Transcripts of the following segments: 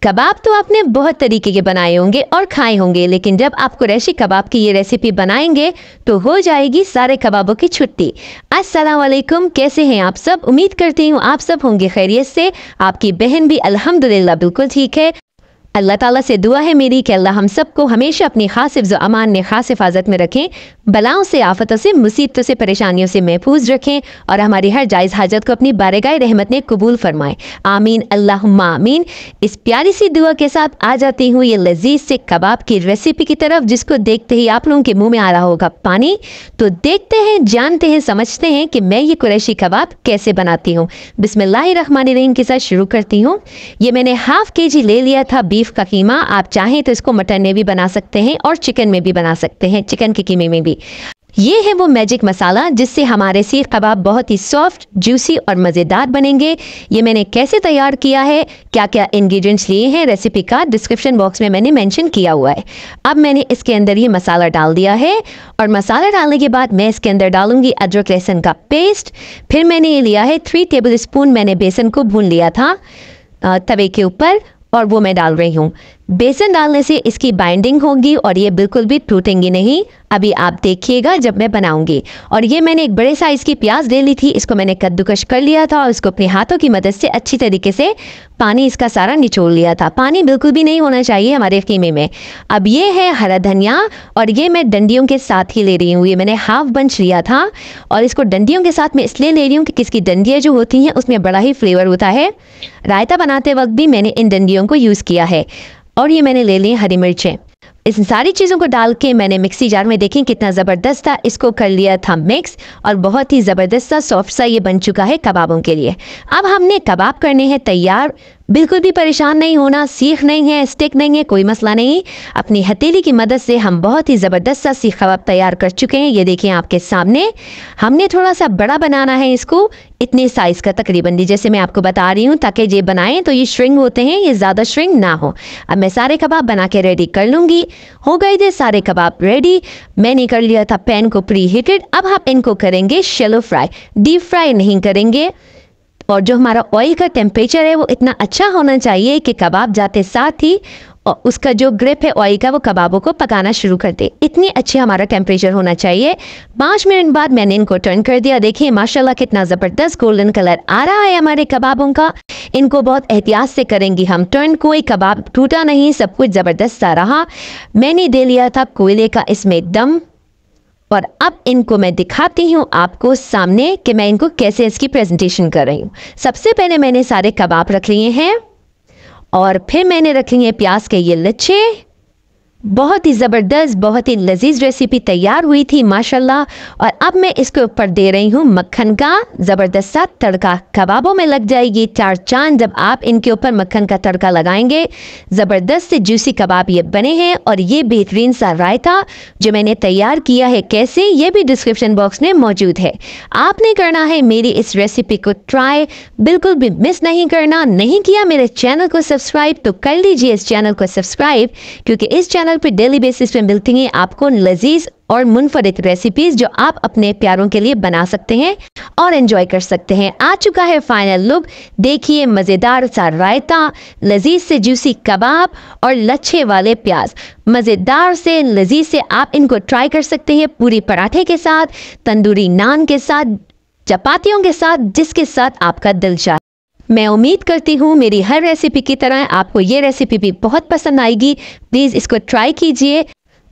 कबाब तो आपने बहुत तरीके के बनाए होंगे और खाए होंगे, लेकिन जब आप कुरैशी कबाब की ये रेसिपी बनाएंगे तो हो जाएगी सारे कबाबों की छुट्टी। अस्सलाम वालेकुम, कैसे हैं आप सब? उम्मीद करती हूँ आप सब होंगे खैरियत से। आपकी बहन भी अल्हम्दुलिल्लाह बिल्कुल ठीक है। अल्लाह ताला से दुआ है मेरी कि अल्लाह हम सबको हमेशा अपनी खास हिफ्ज़ अमान में, खास हिफाजत में रखें, बलाओं से, आफतों से, मुसीबतों से, परेशानियों से महफूज रखें और हमारी हर जायज़ हाजत को अपनी बारगाह रहमत में कबूल फरमाएं। आमीन अल्लाहुम्मा आमीन। इस प्यारी सी दुआ के साथ आ जाती हूँ ये लजीज से कबाब की रेसिपी की तरफ, जिसको देखते ही आप लोगों के मुँह में आ रहा होगा पानी। तो देखते हैं, जानते हैं, समझते हैं कि मैं ये कुरैशी कबाब कैसे बनाती हूँ। बिस्मिल्लाहिर्रहमानिर्रहीम के साथ शुरू करती हूँ। ये मैंने हाफ केजी ले लिया था बीफ का कीमा। आप चाहें तो इसको मटन में भी बना सकते हैं और चिकन में भी बना सकते हैं, चिकन के कीमे में भी। ये है वो मैजिक मसाला जिससे हमारे सीख कबाब बहुत ही सॉफ्ट, जूसी और मज़ेदार बनेंगे। ये मैंने कैसे तैयार किया है, क्या क्या इंग्रेडिएंट्स लिए हैं, रेसिपी का डिस्क्रिप्शन बॉक्स में मैंने मेंशन किया हुआ है। अब मैंने इसके अंदर ये मसाला डाल दिया है और मसाला डालने के बाद मैं इसके अंदर डालूंगी अदरक लहसुन का पेस्ट। फिर मैंने ये लिया है 3 टेबल स्पून, मैंने बेसन को भून लिया था तवे के ऊपर और वो मैं डाल रही हूँ। बेसन डालने से इसकी बाइंडिंग होगी और ये बिल्कुल भी टूटेंगी नहीं। अभी आप देखिएगा जब मैं बनाऊंगी। और ये मैंने एक बड़े साइज़ की प्याज ले ली थी, इसको मैंने कद्दूकश कर लिया था और इसको अपने हाथों की मदद से अच्छी तरीके से पानी इसका सारा निचोड़ लिया था। पानी बिल्कुल भी नहीं होना चाहिए हमारे कीमे में। अब ये है हरा धनिया और ये मैं डंडियों के साथ ही ले रही हूँ। ये मैंने हाफ बंच लिया था और इसको डंडियों के साथ मैं इसलिए ले रही हूँ कि किसकी डंडियाँ जो होती हैं उसमें बड़ा ही फ्लेवर होता है। रायता बनाते वक्त भी मैंने इन डंडियों को यूज़ किया है। और ये मैंने ले ली हरी मिर्चें। इस सारी चीज़ों को डाल के मैंने मिक्सी जार में, देखें कितना ज़बरदस्त था, इसको कर लिया था मिक्स और बहुत ही ज़बरदस्त सा सॉफ्ट सा ये बन चुका है कबाबों के लिए। अब हमने कबाब करने हैं तैयार। बिल्कुल भी परेशान नहीं होना, सीख नहीं है, स्टिक नहीं है, कोई मसला नहीं। अपनी हथेली की मदद से हम बहुत ही ज़बरदस्त सा सीख कबाब तैयार कर चुके हैं। ये देखिए आपके सामने। हमने थोड़ा सा बड़ा बनाना है इसको, इतने साइज़ का तकरीबन, जैसे मैं आपको बता रही हूँ, ताकि ये बनाएं तो ये श्रिंग होते हैं, ये ज़्यादा श्रिंग ना हो। अब मैं सारे कबाब बना के रेडी कर लूँगी। हो गए थे सारे कबाब रेडी। मैंने कर लिया था पैन को प्री हीटेड। अब हम इनको करेंगे शैलो फ्राई, डीप फ्राई नहीं करेंगे। और जो हमारा ऑयल का टेम्परेचर है वो इतना अच्छा होना चाहिए कि कबाब जाते साथ ही और उसका जो ग्रिप है ऑयल का वो कबाबों को पकाना शुरू कर दे। इतनी अच्छी हमारा टेम्परेचर होना चाहिए। 5 मिनट बाद मैंने इनको टर्न कर दिया। देखिए माशाल्लाह कितना ज़बरदस्त गोल्डन कलर आ रहा है हमारे कबाबों का। इनको बहुत एहतियात से करेंगे हम टर्न, कोई कबाब टूटा नहीं, सब कुछ ज़बरदस्त सा रहा। मैंने दे लिया था कोयले का इसमें दम और अब इनको मैं दिखाती हूँ आपको सामने कि मैं इनको कैसे इसकी प्रेजेंटेशन कर रही हूँ। सबसे पहले मैंने सारे कबाब रख लिए हैं और फिर मैंने रख लिए प्याज के ये लच्छे। बहुत ही ज़बरदस्त, बहुत ही लजीज रेसिपी तैयार हुई थी माशाल्लाह। और अब मैं इसके ऊपर दे रही हूँ मक्खन का ज़बरदस्त सा तड़का। कबाबों में लग जाएगी 4 चांद जब आप इनके ऊपर मक्खन का तड़का लगाएंगे। ज़बरदस्त से जूसी कबाब ये बने हैं। और ये बेहतरीन सा रायता जो मैंने तैयार किया है कैसे, ये भी डिस्क्रिप्शन बॉक्स में मौजूद है। आपने करना है मेरी इस रेसिपी को ट्राई, बिल्कुल भी मिस नहीं करना। नहीं किया मेरे चैनल को सब्सक्राइब तो कर लीजिए इस चैनल को सब्सक्राइब, क्योंकि इस चैनल पे डेली बेसिस पे मिलती हैं आपको लजीज और मुनफरिद रेसिपीज जो आप अपने प्यारों के लिए बना सकते हैं और एंजॉय कर सकते हैं। आ चुका है फाइनल लुक। देखिए मज़ेदार सा रायता, लजीज से जूसी कबाब और लच्छे वाले प्याज। मज़ेदार से लजीज से आप इनको ट्राई कर सकते हैं पूरी पराठे के साथ, तंदूरी नान के साथ, चपातियों के साथ, जिसके साथ आपका दिल चाहे। मैं उम्मीद करती हूँ मेरी हर रेसिपी की तरह आपको ये रेसिपी भी बहुत पसंद आएगी। प्लीज़ इसको ट्राई कीजिए।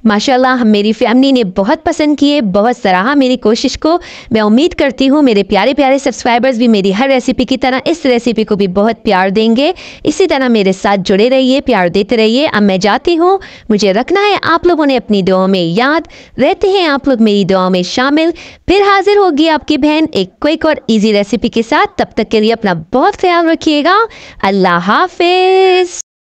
माशाल्लाह मेरी फैमिली ने बहुत पसंद किए, बहुत सराहा मेरी कोशिश को। मैं उम्मीद करती हूँ मेरे प्यारे प्यारे सब्सक्राइबर्स भी मेरी हर रेसिपी की तरह इस रेसिपी को भी बहुत प्यार देंगे। इसी तरह मेरे साथ जुड़े रहिए, प्यार देते रहिए। अब मैं जाती हूँ, मुझे रखना है आप लोगों ने अपनी दुआओं में याद। रहते हैं आप लोग मेरी दुआओं में शामिल। फिर हाजिर होगी आपकी बहन एक क्विक और ईजी रेसिपी के साथ। तब तक के लिए अपना बहुत ख्याल रखिएगा। अल्लाह हाफिज़।